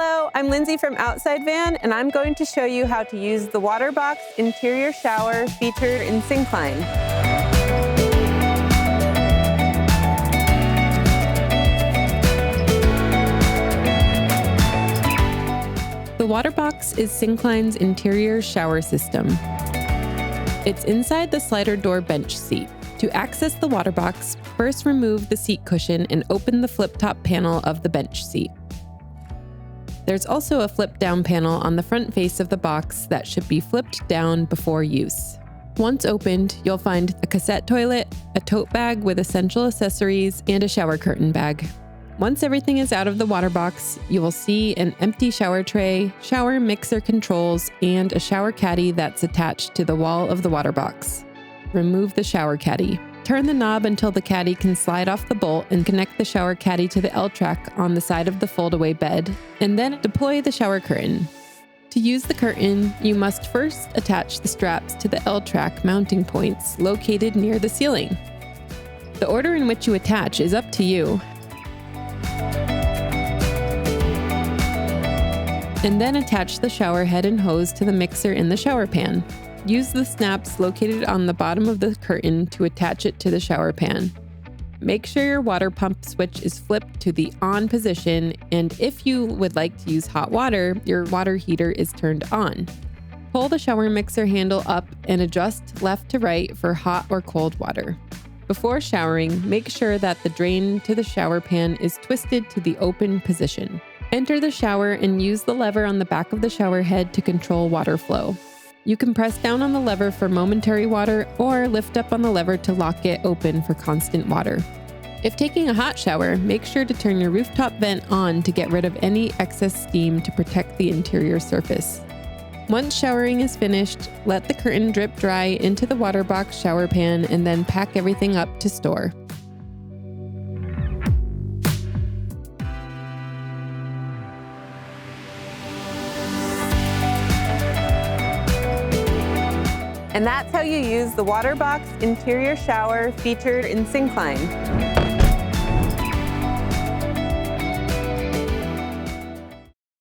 Hello, I'm Lindsey from Outside Van, and I'm going to show you how to use the WaterBox interior shower featured in Syncline. The WaterBox is Syncline's interior shower system. It's inside the slider door bench seat. To access the WaterBox, first remove the seat cushion and open the flip-top panel of the bench seat. There's also a flip-down panel on the front face of the box that should be flipped down before use. Once opened, you'll find a cassette toilet, a tote bag with essential accessories, and a shower curtain bag. Once everything is out of the WaterBox, you will see an empty shower tray, shower mixer controls, and a shower caddy that's attached to the wall of the WaterBox. Remove the shower caddy. Turn the knob until the caddy can slide off the bolt and connect the shower caddy to the L-track on the side of the fold-away bed, and then deploy the shower curtain. To use the curtain, you must first attach the straps to the L-track mounting points located near the ceiling. The order in which you attach is up to you. And then attach the shower head and hose to the mixer in the shower pan. Use the snaps located on the bottom of the curtain to attach it to the shower pan. Make sure your water pump switch is flipped to the on position, and if you would like to use hot water, your water heater is turned on. Pull the shower mixer handle up and adjust left to right for hot or cold water. Before showering, make sure that the drain to the shower pan is twisted to the open position. Enter the shower and use the lever on the back of the shower head to control water flow. You can press down on the lever for momentary water or lift up on the lever to lock it open for constant water. If taking a hot shower, make sure to turn your rooftop vent on to get rid of any excess steam to protect the interior surface. Once showering is finished, let the curtain drip dry into the WaterBox shower pan and then pack everything up to store. And that's how you use the WaterBox interior shower featured in Syncline.